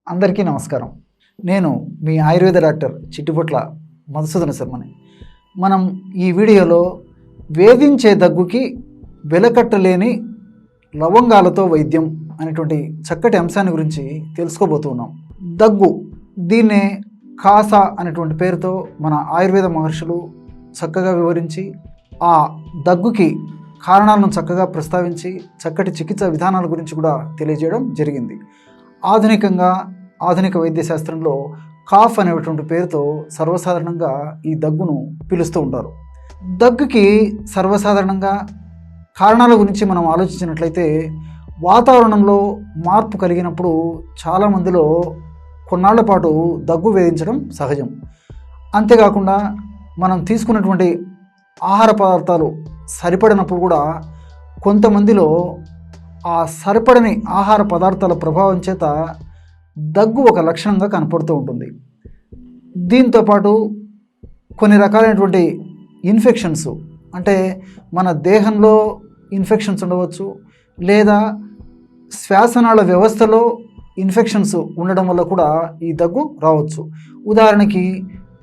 అందరికీ నమస్కారం. నేను మీ ఆయుర్వేద డాక్టర్ చిట్టిపొట్ల మధుసూదన శర్మని. మనం ఈ వీడియోలో వేధించే దగ్గుకి వెలకట్టలేని లవంగాలతో వైద్యం అనేటువంటి చక్కటి అంశాన్ని గురించి తెలుసుకోబోతున్నాం. దగ్గు, దీన్నే కాస అనేటువంటి పేరుతో మన ఆయుర్వేద మహర్షులు చక్కగా వివరించి ఆ దగ్గుకి కారణాలను చక్కగా ప్రస్తావించి చక్కటి చికిత్సా విధానాల గురించి కూడా తెలియజేయడం జరిగింది. ఆధునిక వైద్య శాస్త్రంలో కాఫ్ అనేటువంటి పేరుతో సర్వసాధారణంగా ఈ దగ్గును పిలుస్తూ ఉంటారు. దగ్గుకి సర్వసాధారణంగా కారణాల గురించి మనం ఆలోచించినట్లయితే వాతావరణంలో మార్పు కలిగినప్పుడు చాలామందిలో కొన్నాళ్ల పాటు దగ్గు వేధించడం సహజం. అంతేకాకుండా మనం తీసుకున్నటువంటి ఆహార పదార్థాలు సరిపడినప్పుడు కూడా కొంతమందిలో ఆ సరిపడని ఆహార పదార్థాల ప్రభావం చేత దగ్గు ఒక లక్షణంగా కనపడుతూ ఉంటుంది. దీంతోపాటు కొన్ని రకాలైనటువంటి ఇన్ఫెక్షన్స్, అంటే మన దేహంలో ఇన్ఫెక్షన్స్ ఉండవచ్చు, లేదా శ్వాసనాళ వ్యవస్థలో ఇన్ఫెక్షన్స్ ఉండడం వల్ల కూడా ఈ దగ్గు రావచ్చు. ఉదాహరణకి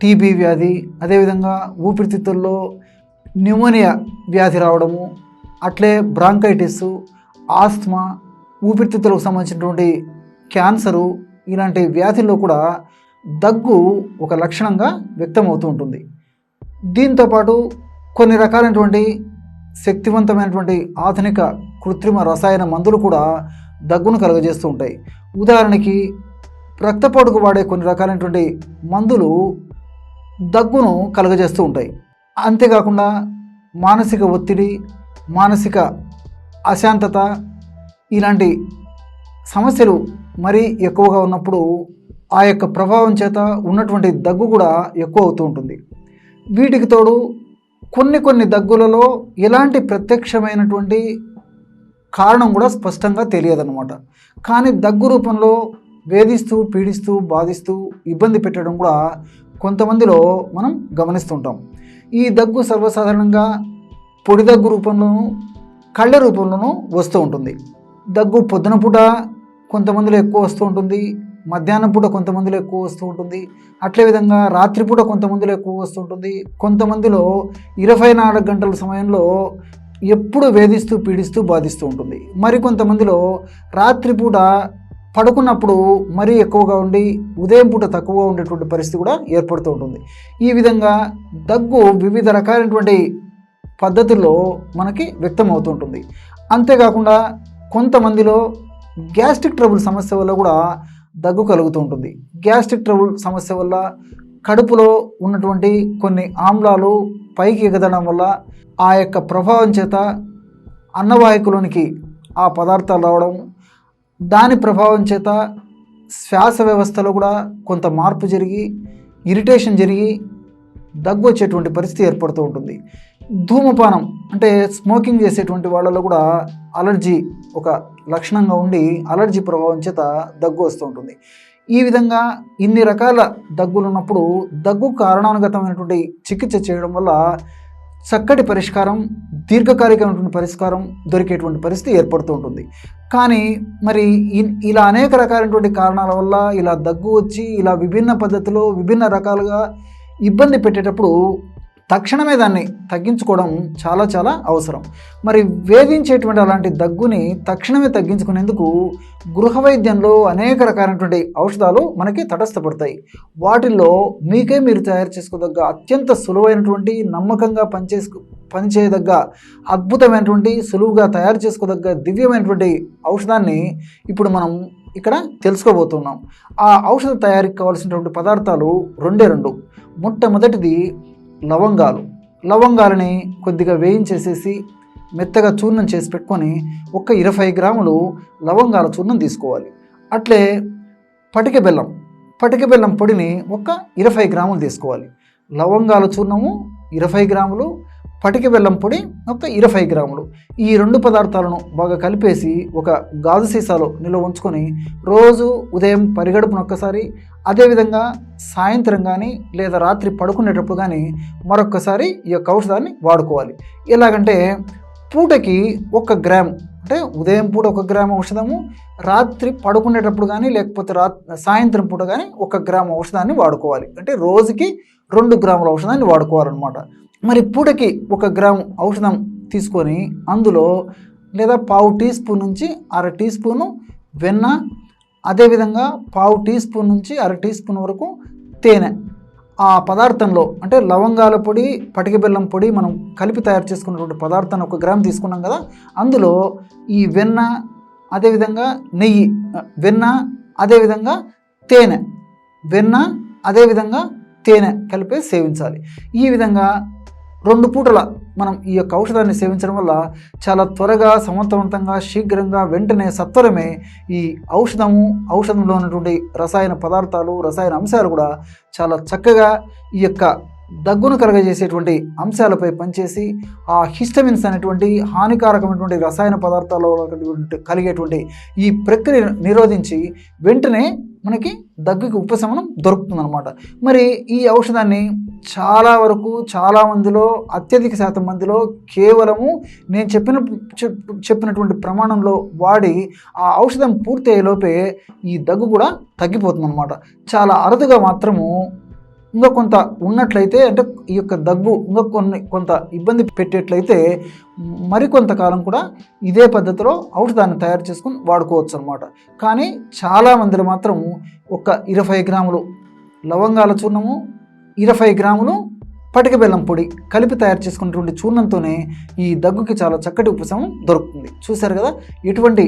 టీబీ వ్యాధి, అదేవిధంగా ఊపిరితిత్తుల్లో న్యూమోనియా వ్యాధి రావడము, అట్లే బ్రాంకైటిస్, ఆస్త్మా, ఊపిరితిత్తులకు సంబంధించినటువంటి క్యాన్సరు, ఇలాంటి వ్యాధుల్లో కూడా దగ్గు ఒక లక్షణంగా వ్యక్తమవుతూ ఉంటుంది. దీంతోపాటు కొన్ని రకాలైనటువంటి శక్తివంతమైనటువంటి ఆధునిక కృత్రిమ రసాయన మందులు కూడా దగ్గును కలుగజేస్తూ ఉంటాయి. ఉదాహరణకి రక్తపోటుకు వాడే కొన్ని రకాలైనటువంటి మందులు దగ్గును కలుగజేస్తూ ఉంటాయి. అంతేకాకుండా మానసిక ఒత్తిడి, మానసిక అశాంతత, ఇలాంటి సమస్యలు మరీ ఎక్కువగా ఉన్నప్పుడు ఆ యొక్క ప్రభావం చేత ఉన్నటువంటి దగ్గు కూడా ఎక్కువ అవుతూ ఉంటుంది. వీటికి తోడు కొన్ని దగ్గులలో ఎలాంటి ప్రత్యక్షమైనటువంటి కారణం కూడా స్పష్టంగా తెలియదన్నమాట. కానీ దగ్గు రూపంలో వేధిస్తూ, పీడిస్తూ, బాధిస్తూ, ఇబ్బంది పెట్టడం కూడా కొంతమందిలో మనం గమనిస్తుంటాం. ఈ దగ్గు సర్వసాధారణంగా పొడి దగ్గు రూపంలోనూ, కళ్ళ రూపంలోనూ వస్తూ ఉంటుంది. దగ్గు పొద్దున పూట కొంతమందిలో ఎక్కువ వస్తూ ఉంటుంది, మధ్యాహ్నం పూట కొంతమందిలో ఎక్కువ వస్తూ ఉంటుంది, అట్లే విధంగా రాత్రిపూట కొంతమందిలో ఎక్కువ వస్తూ ఉంటుంది. కొంతమందిలో 24 గంటల సమయంలో ఎప్పుడు వేధిస్తూ, పీడిస్తూ, బాధిస్తూ ఉంటుంది. మరికొంతమందిలో రాత్రిపూట పడుకున్నప్పుడు మరీ ఎక్కువగా ఉండి ఉదయం పూట తక్కువగా ఉండేటువంటి పరిస్థితి కూడా ఏర్పడుతూ ఉంటుంది. ఈ విధంగా దగ్గు వివిధ రకాలైనటువంటి పద్ధతుల్లో మనకి వ్యక్తం అవుతూ ఉంటుంది. అంతేకాకుండా కొంతమందిలో గ్యాస్ట్రిక్ ట్రబుల్ సమస్య వల్ల కూడా దగ్గు కలుగుతూ ఉంటుంది. గ్యాస్ట్రిక్ ట్రబుల్ సమస్య వల్ల కడుపులో ఉన్నటువంటి కొన్ని ఆమ్లాలు పైకి ఎగదడం వల్ల ఆ యొక్క ప్రభావం చేత అన్నవాహికలోనికి ఆ పదార్థాలు రావడం, దాని ప్రభావం చేత శ్వాస వ్యవస్థలో కూడా కొంత మార్పు జరిగి, ఇరిటేషన్ జరిగి దగ్గు వచ్చేటువంటి పరిస్థితి ఏర్పడుతూ ఉంటుంది. ధూమపానం అంటే స్మోకింగ్ చేసేటువంటి వాళ్ళలో కూడా అలర్జీ ఒక లక్షణంగా ఉండి అలర్జీ ప్రభావం చేత దగ్గు వస్తూ ఉంటుంది. ఈ విధంగా ఇన్ని రకాల దగ్గులు ఉన్నప్పుడు దగ్గు కారణానుగతమైనటువంటి చికిత్స చేయడం వల్ల చక్కటి పరిష్కారం, దీర్ఘకాలికమైనటువంటి పరిష్కారం దొరికేటువంటి పరిస్థితి ఏర్పడుతూ ఉంటుంది. కానీ మరి ఇలా అనేక రకాలైనటువంటి కారణాల వల్ల ఇలా దగ్గు వచ్చి ఇలా విభిన్న పద్ధతిలో విభిన్న రకాలుగా ఇబ్బంది పెట్టేటప్పుడు తక్షణమే దాన్ని తగ్గించుకోవడం చాలా అవసరం. మరి వేధించేటువంటి అలాంటి దగ్గుని తక్షణమే తగ్గించుకునేందుకు గృహ వైద్యంలో అనేక రకాలైనటువంటి ఔషధాలు మనకి తటస్థపడతాయి. వాటిల్లో మీరు తయారు చేసుకోదగ్గ అత్యంత సులువైనటువంటి, నమ్మకంగా పనిచేయదగ్గ, అద్భుతమైనటువంటి, సులువుగా తయారు చేసుకోదగ్గ దివ్యమైనటువంటి ఔషధాన్ని ఇప్పుడు మనం ఇక్కడ తెలుసుకోబోతున్నాం. ఆ ఔషధ తయారీకి కావాల్సినటువంటి పదార్థాలు రెండే రెండు. మొట్టమొదటిది లవంగాలని కొద్దిగా వేయించేసేసి మెత్తగా చూర్ణం చేసి పెట్టుకొని ఒక 20 గ్రాములు లవంగాల చూర్ణం తీసుకోవాలి. అట్లే పటిక బెల్లం పొడిని ఒక 20 గ్రాములు తీసుకోవాలి. లవంగాల చూర్ణము 20 గ్రాములు, పటిక బెల్లం పొడి ఒక 20 గ్రాములు. ఈ రెండు పదార్థాలను బాగా కలిపేసి ఒక గాజు సీసాలో నిల్వ ఉంచుకొని రోజు ఉదయం పరిగడుపున ఒక్కసారి, అదేవిధంగా సాయంత్రం కానీ లేదా రాత్రి పడుకునేటప్పుడు కానీ మరొక్కసారి ఈ యొక్క ఔషధాన్ని వాడుకోవాలి. ఎలాగంటే పూటకి 1 గ్రామ్ అంటే ఉదయం పూట 1 గ్రాము ఔషధము, రాత్రి పడుకునేటప్పుడు కానీ లేకపోతే సాయంత్రం పూట కానీ 1 గ్రాము ఔషధాన్ని వాడుకోవాలి. అంటే రోజుకి 2 గ్రాముల ఔషధాన్ని వాడుకోవాలన్నమాట. మరి పూటకి 1 గ్రాము ఔషధం తీసుకొని అందులో లేదా 1/2 టీ స్పూన్ నుంచి 1/2 టీ స్పూను వెన్న, అదేవిధంగా 1/2 టీ స్పూన్ నుంచి 1/2 టీ స్పూన్ వరకు తేనె ఆ పదార్థంలో, అంటే లవంగాల పొడి, పటిక బెల్లం పొడి మనం కలిపి తయారు చేసుకున్నటువంటి పదార్థాన్ని 1 గ్రాము తీసుకున్నాం కదా, అందులో ఈ వెన్న, అదేవిధంగా నెయ్యి, వెన్న అదేవిధంగా తేనె, వెన్న అదేవిధంగా తేనె కలిపి సేవించాలి. ఈ విధంగా 2 పూటల మనం ఈ యొక్క ఔషధాన్ని సేవించడం వల్ల చాలా త్వరగా, సమర్థవంతంగా, శీఘ్రంగా, వెంటనే, సత్వరమే ఈ ఔషధంలో ఉన్నటువంటి రసాయన పదార్థాలు, రసాయన అంశాలు కూడా చాలా చక్కగా ఈ యొక్క దగ్గును కలగజేసేటువంటి అంశాలపై పనిచేసి ఆ హిస్టమిన్స్ అనేటువంటి హానికారకమైనటువంటి రసాయన పదార్థాలలో కలిగేటువంటి ఈ ప్రక్రియ నిరోధించి వెంటనే మనకి దగ్గుకి ఉపశమనం దొరుకుతుందన్నమాట. మరి ఈ ఔషధాన్ని చాలా మందిలో, అత్యధిక శాతం మందిలో కేవలము నేను చెప్పినటువంటి ప్రమాణంలో వాడి ఆ ఔషధం పూర్తి అయ్యేలోపే ఈ దగ్గు కూడా తగ్గిపోతుందన్నమాట. చాలా అరుదుగా మాత్రము ఇంకా కొంత ఉన్నట్లయితే, అంటే ఈ యొక్క దగ్గు ఇంకా కొంత ఇబ్బంది పెట్టేట్లయితే మరికొంతకాలం కూడా ఇదే పద్ధతిలో ఔషధాన్ని తయారు చేసుకుని వాడుకోవచ్చు అనమాట. కానీ చాలామందిలో మాత్రం ఒక 20 గ్రాములు లవంగాల చూర్ణము, 20 గ్రాములు పటిక బెల్లం పొడి కలిపి తయారు చేసుకున్నటువంటి చూర్ణంతోనే ఈ దగ్గుకి చాలా చక్కటి ఉపశమనం దొరుకుతుంది. చూశారు కదా, ఎటువంటి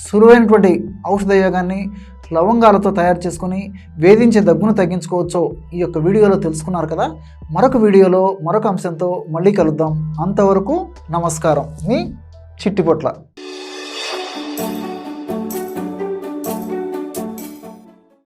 సులువైనటువంటి ఔషధ యోగాన్ని లవంగాలతో తయారు చేసుకొని వేధించే దగ్గును తగ్గించుకోవచ్చో ఈ యొక్క వీడియోలో తెలుసుకున్నారు కదా. మరొక వీడియోలో మరొక అంశంతో మళ్ళీ కలుద్దాం. అంతవరకు నమస్కారం. మీ చిట్టిపొట్ల.